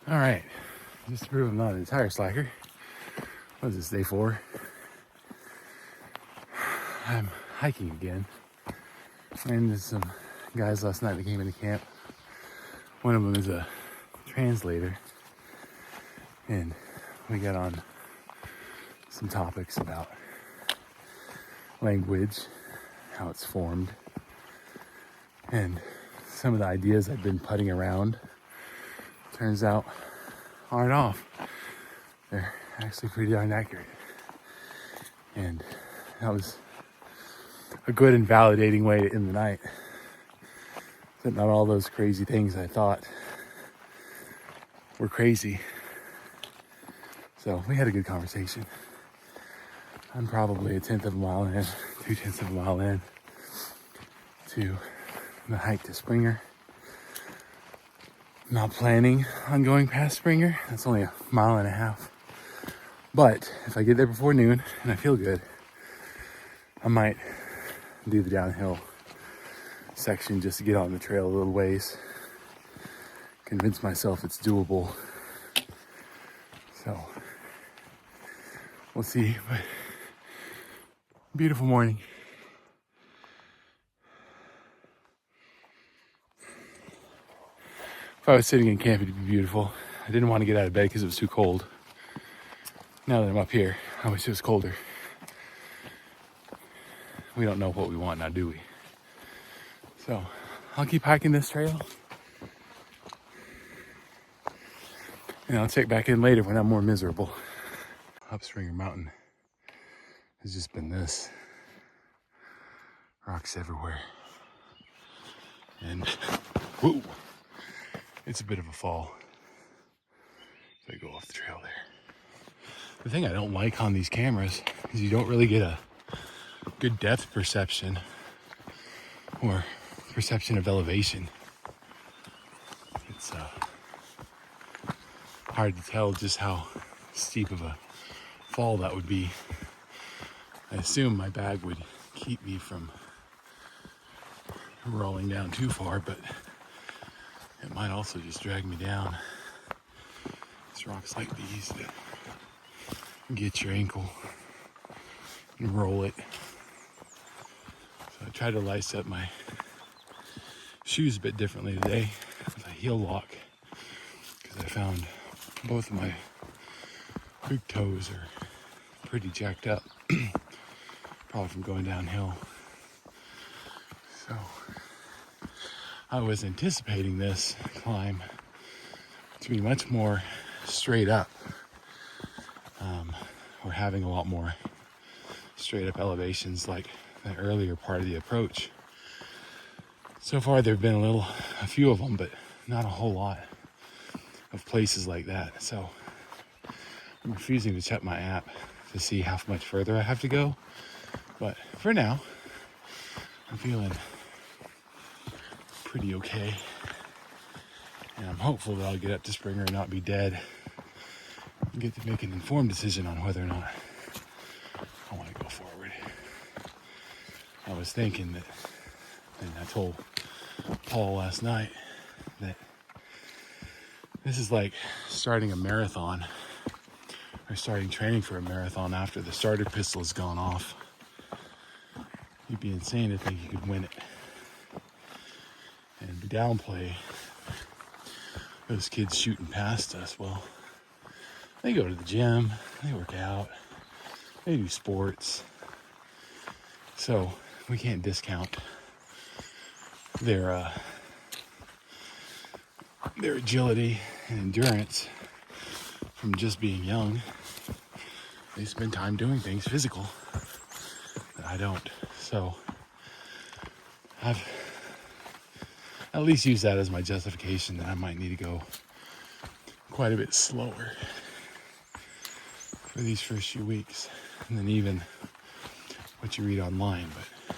All right, just to prove I'm not an entire slacker. What is this, day 4? I'm hiking again. And there's some guys last night that came into camp. One of them is a translator. And we got on some topics about language, how it's formed, and some of the ideas I've been putting around, turns out, aren't off. They're actually pretty darn accurate. And that was a good and validating way to end the night. That not all those crazy things I thought were crazy. So we had a good conversation. I'm probably 1/10 of a mile in, 2/10 of a mile in to the hike to Springer. Not planning on going past Springer. That's only 1.5 miles. But if I get there before noon and I feel good, I might do the downhill section just to get on the trail a little ways. Convince myself it's doable. So we'll see. But beautiful morning. If I was sitting in camp, it'd be beautiful. I didn't want to get out of bed because it was too cold. Now that I'm up here, I wish it was colder. We don't know what we want now, do we? So I'll keep hiking this trail. And I'll check back in later when I'm more miserable. Up Springer Mountain has just been this. Rocks everywhere. And whoa, it's a bit of a fall. So I go off the trail there. The thing I don't like on these cameras is you don't really get a good depth perception or perception of elevation. It's hard to tell just how steep of a fall that would be. I assume my bag would keep me from rolling down too far, but it might also just drag me down. It's rocks like these that get your ankle and roll it. So I tried to lace up my shoes a bit differently today with a heel lock because I found both of my big toes are pretty jacked up, probably from going downhill. So I was anticipating this climb to be much more straight up. We're having a lot more straight up elevations like the earlier part of the approach. So far there have been a few of them, but not a whole lot of places like that. So I'm refusing to check my app to see how much further I have to go. But for now, I'm feeling pretty okay. And I'm hopeful that I'll get up to Springer and not be dead. And get to make an informed decision on whether or not I want to go forward. I was thinking that, and I told Paul last night, that this is like starting a marathon or starting training for a marathon after the starter pistol has gone off. You'd be insane to think you could win it. And downplay those kids shooting past us. Well, they go to the gym, they work out, they do sports. So we can't discount their agility and endurance from just being young. They spend time doing things physical that I don't. So I've at least used that as my justification that I might need to go quite a bit slower for these first few weeks than even what you read online. But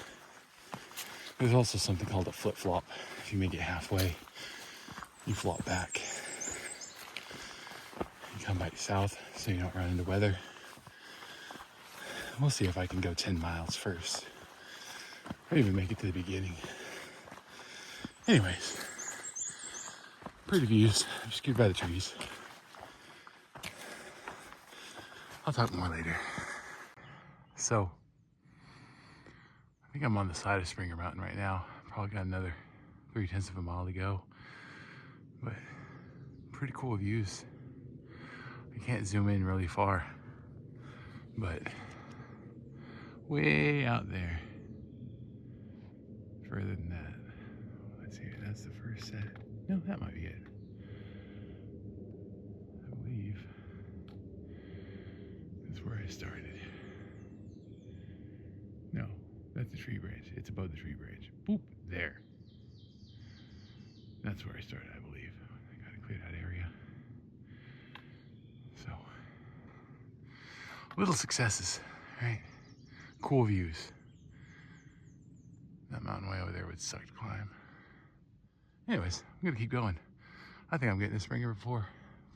there's also something called a flip-flop. If you make it halfway, you flop back. You come back south so you don't run into weather. We'll see if I can go 10 miles first, or even make it to the beginning. Anyways, pretty views. I'm just good by the trees. I'll talk more later. So, I think I'm on the side of Springer Mountain right now. Probably got another 3/10 of a mile to go. But pretty cool views. I can't zoom in really far, but way out there, further than that. Let's see, that's the first set. No, that might be it. I believe that's where I started. No, that's the tree branch. It's above the tree branch. Boop, there. That's where I started, I believe. I gotta clear that area. So, little successes, right? Cool views. That mountain way over there would suck to climb. Anyways, I'm gonna keep going. I think I'm getting to Springer before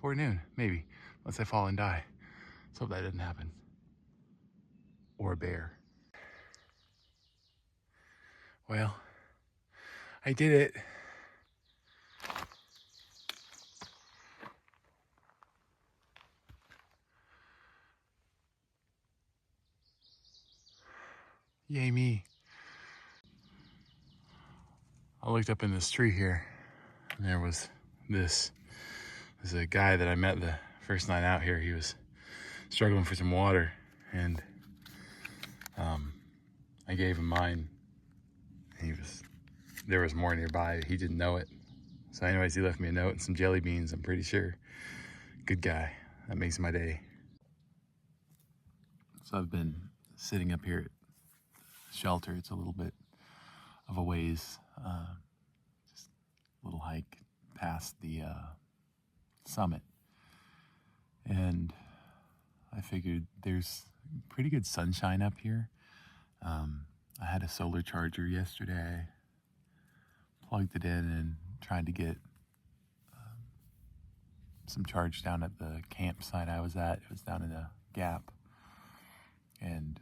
noon, maybe, unless I fall and die. Let's hope that doesn't happen. Or a bear. Well, I did it. Yay me. I looked up in this tree here, and there was this. There's a guy that I met the first night out here. He was struggling for some water, and I gave him mine. There was more nearby. He didn't know it. So anyways, he left me a note and some jelly beans, I'm pretty sure. Good guy. That makes my day. So I've been sitting up here at the shelter. It's a little bit of a ways, just a little hike past the summit. And I figured there's pretty good sunshine up here. I had a solar charger yesterday. Plugged it in and tried to get some charge down at the campsite I was at. It was down in a gap, and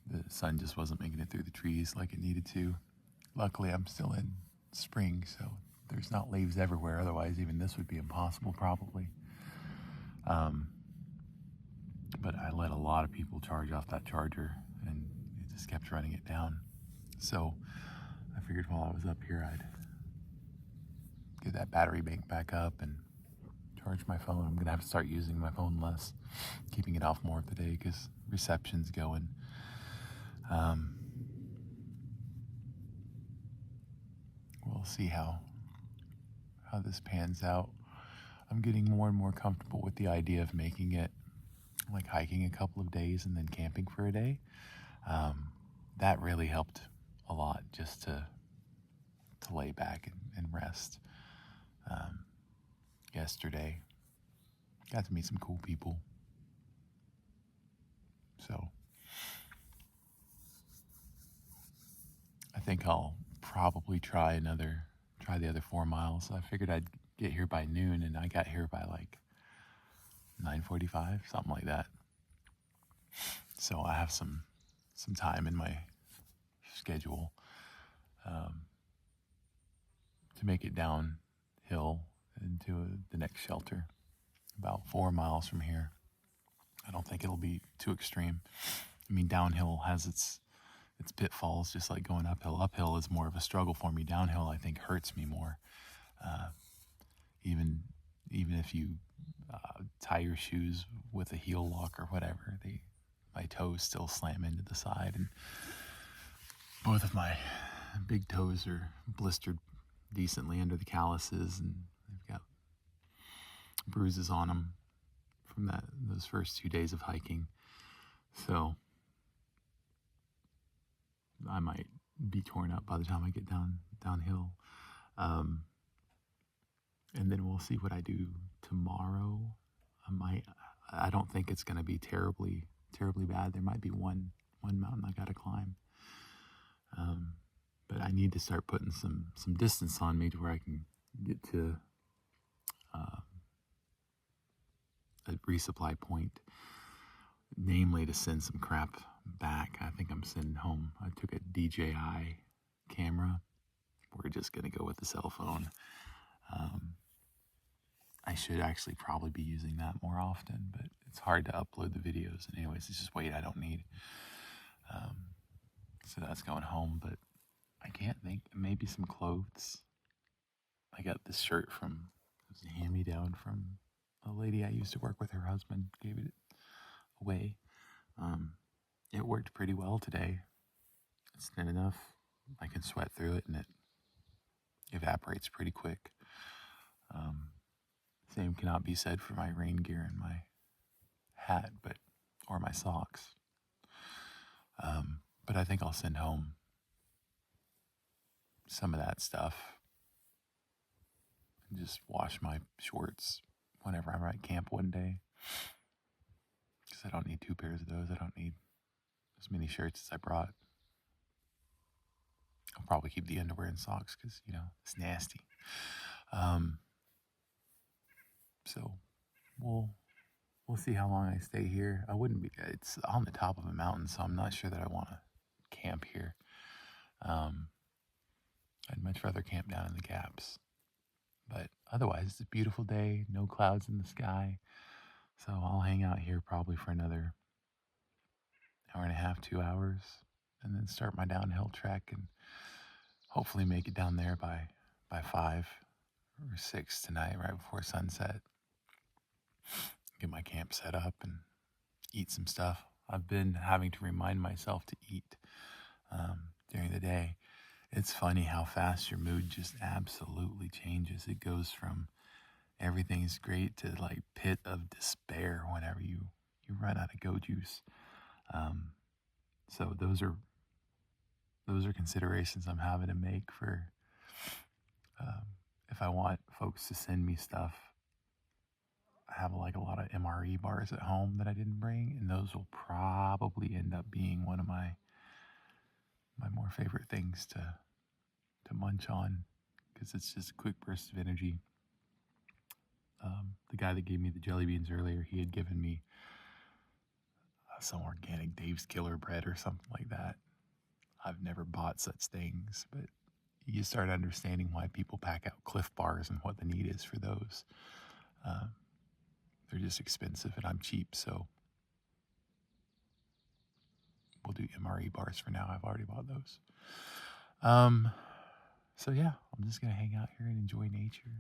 the sun just wasn't making it through the trees like it needed to. Luckily, I'm still in spring, so there's not leaves everywhere. Otherwise, even this would be impossible probably. But I let a lot of people charge off that charger, and it just kept running it down. So I figured while I was up here, I'd get that battery bank back up and charge my phone. I'm gonna have to start using my phone less, keeping it off more of the day because reception's going. We'll see how this pans out. I'm getting more and more comfortable with the idea of making it like hiking a couple of days and then camping for a day. That really helped a lot, just to lay back and rest. Yesterday, got to meet some cool people. So I think I'll probably try the other 4 miles. I figured I'd get here by noon, and I got here by like 9:45, something like that. So I have some time in my schedule to make it downhill into the next shelter, about 4 miles from here. I don't think it'll be too extreme. I mean, downhill has its pitfalls, just like going uphill. Uphill is more of a struggle for me. Downhill, I think, hurts me more. Even if you tie your shoes with a heel lock or whatever, my toes still slam into the side, and both of my big toes are blistered decently under the calluses, and they've got bruises on them from those first 2 days of hiking. So I might be torn up by the time I get downhill. And then we'll see what I do tomorrow. I don't think it's going to be terribly bad. There might be one mountain I got to climb. But I need to start putting some distance on me to where I can get to a resupply point, namely to send some crap back. I think I'm sending home. I took a DJI camera. We're just going to go with the cell phone. I should actually probably be using that more often, but it's hard to upload the videos. And anyways, it's just weight I don't need. So that's going home, but I can't think. Maybe some clothes. I got this shirt from, it was a hand-me-down from a lady I used to work with. Her husband gave it away. It worked pretty well today. It's thin enough. I can sweat through it, and it evaporates pretty quick. Same cannot be said for my rain gear and my hat, or my socks. But I think I'll send home some of that stuff and just wash my shorts whenever I'm at camp one day. Because I don't need 2 pairs of those. I don't need as many shirts as I brought. I'll probably keep the underwear and socks because, it's nasty. So we'll see how long I stay here. It's on the top of a mountain, so I'm not sure that I want to camp here. I'd much rather camp down in the gaps. But otherwise, it's a beautiful day, no clouds in the sky. So I'll hang out here probably for another hour and a half, 2 hours, and then start my downhill trek and hopefully make it down there by 5 or 6 tonight, right before sunset. Get my camp set up and eat some stuff. I've been having to remind myself to eat during the day. It's funny how fast your mood just absolutely changes. It goes from everything's great to like pit of despair whenever you run out of go juice. So those are considerations I'm having to make for if I want folks to send me stuff. I have like a lot of MRE bars at home that I didn't bring, and those will probably end up being one of my more favorite things to munch on, because it's just a quick burst of energy. The guy that gave me the jelly beans earlier, he had given me some organic Dave's Killer bread or something like that. I've never bought such things, but you start understanding why people pack out Cliff Bars and what the need is for those. They're just expensive and I'm cheap, so we'll do MRE bars for now. I've already bought those. So yeah, I'm just going to hang out here and enjoy nature.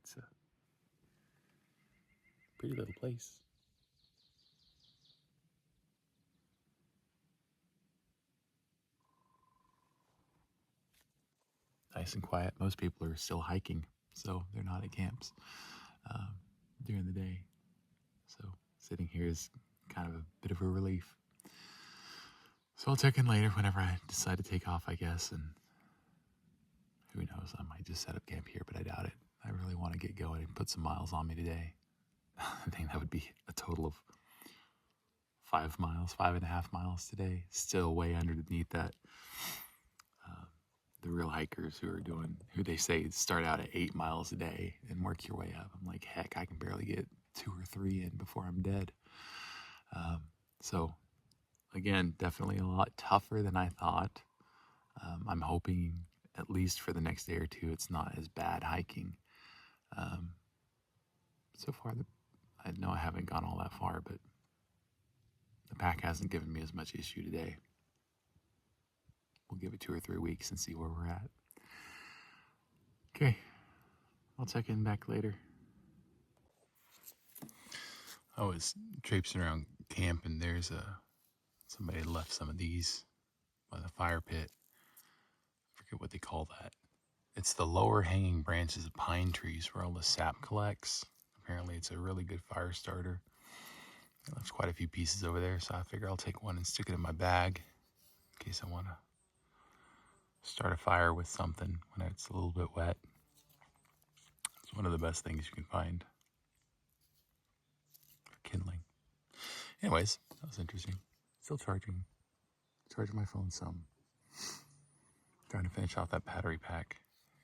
It's a pretty little place. Nice and quiet. Most people are still hiking, so they're not at camps during the day. So sitting here is kind of a bit of a relief. So I'll check in later whenever I decide to take off, I guess, and who knows, I might just set up camp here, but I doubt it. I really want to get going and put some miles on me today. I think that would be a total of 5.5 miles today. Still way underneath that. The real hikers who they say start out at 8 miles a day and work your way up. I'm like, heck, I can barely get 2 or 3 in before I'm dead. So again, definitely a lot tougher than I thought. I'm hoping at least for the next day or two, it's not as bad hiking. So far, I know I haven't gone all that far, but the pack hasn't given me as much issue today. We'll give it 2 or 3 weeks and see where we're at. Okay, I'll check in back later. I was traipsing around camp and there's somebody left some of these by the fire pit. I forget what they call that. It's the lower hanging branches of pine trees where all the sap collects. Apparently it's a really good fire starter. There's quite a few pieces over there, so I figure I'll take one and stick it in my bag in case I want to start a fire with something when it's a little bit wet. It's one of the best things you can find for kindling. Anyways, that was interesting. Still charging my phone some. Trying to finish off that battery pack.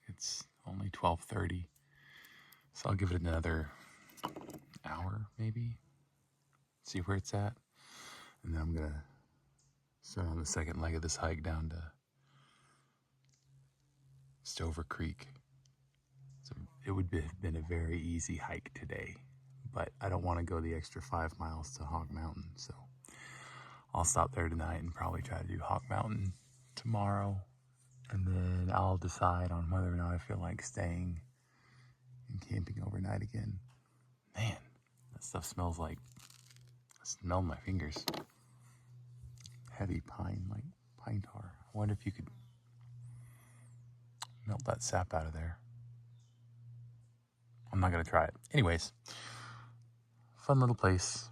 It's only 12:30, so I'll give it another hour maybe. See where it's at, and then I'm gonna start on the second leg of this hike down to Stover Creek. So it would have been a very easy hike today, but I don't want to go the extra 5 miles to Hog Mountain, so I'll stop there tonight and probably try to do Hog Mountain tomorrow, and then I'll decide on whether or not I feel like staying and camping overnight again. Man, that stuff smells like, I smell my fingers. Heavy pine, like pine tar. I wonder if you could melt that sap out of there. I'm not gonna try it. Anyways, fun little place.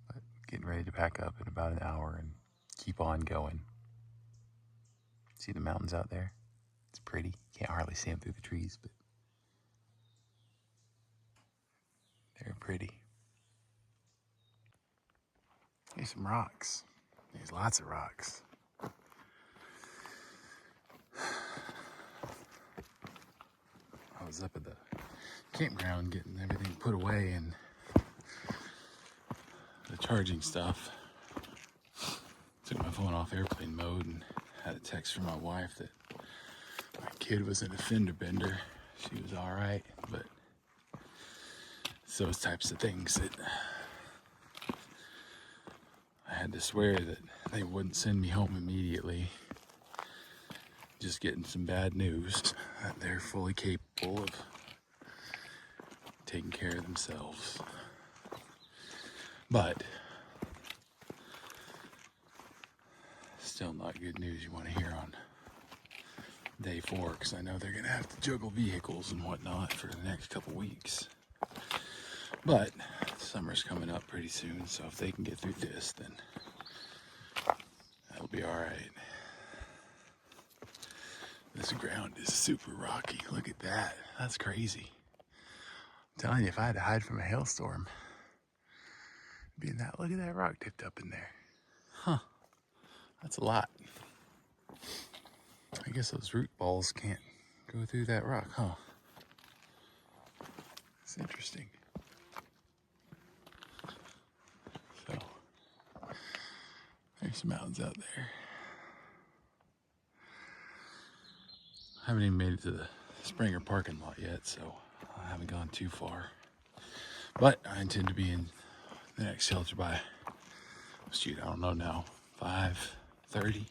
But getting ready to pack up in about an hour and keep on going. See the mountains out there? It's pretty. Can't hardly see them through the trees, but they're pretty. Here's some rocks. There's lots of rocks. I was up at the campground getting everything put away and the charging stuff. Took my phone off airplane mode and had a text from my wife that my kid was in a fender bender. She was all right, but it's those types of things that I had to swear that they wouldn't send me home immediately. Just getting some bad news that they're fully capable of taking care of themselves. But still not good news you want to hear on day 4, because I know they're going to have to juggle vehicles and whatnot for the next couple weeks. But summer's coming up pretty soon, so if they can get through this, then that'll be all right. This ground is super rocky. Look at that. That's crazy. I'm telling you, if I had to hide from a hailstorm, it'd be in that. Look at that rock tipped up in there. Huh. That's a lot. I guess those root balls can't go through that rock, huh? It's interesting. So, there's some mountains out there. I haven't even made it to the Springer parking lot yet, so I haven't gone too far. But I intend to be in the next shelter by, shoot, I don't know now, 5:30,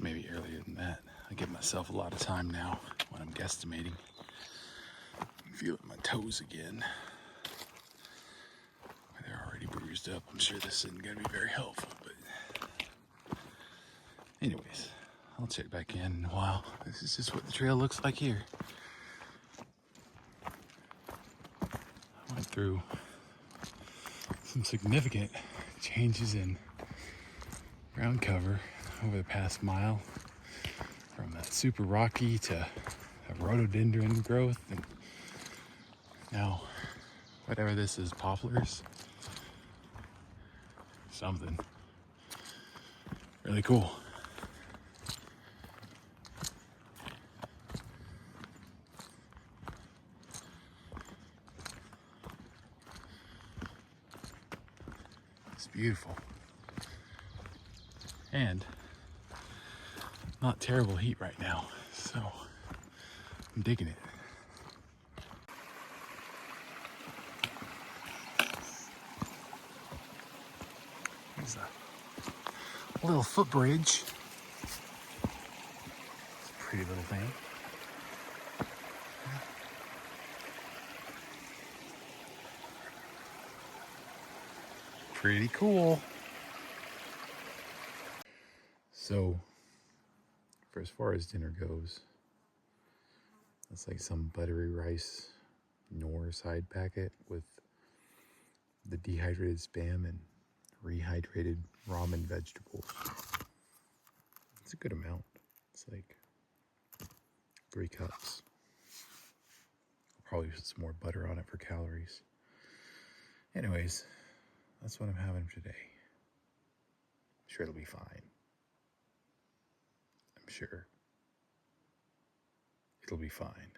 maybe earlier than that. I give myself a lot of time now when I'm guesstimating. I'm feeling my toes again. They're already bruised up. I'm sure this isn't going to be very helpful, but anyways, I'll check back in a while. This is just what the trail looks like here. I went through some significant changes in ground cover over the past mile, from that super rocky to a rhododendron growth, and now whatever this is, poplars, something really cool. It's beautiful. And not terrible heat right now, so I'm digging it. There's a little footbridge. It's a pretty little thing. Pretty cool. So, for as far as dinner goes, that's like some buttery rice Knorr side packet with the dehydrated Spam and rehydrated ramen vegetables. It's a good amount. It's like 3 cups. I'll probably put some more butter on it for calories. Anyways, that's what I'm having today. I'm sure it'll be fine. I'm sure it'll be fine.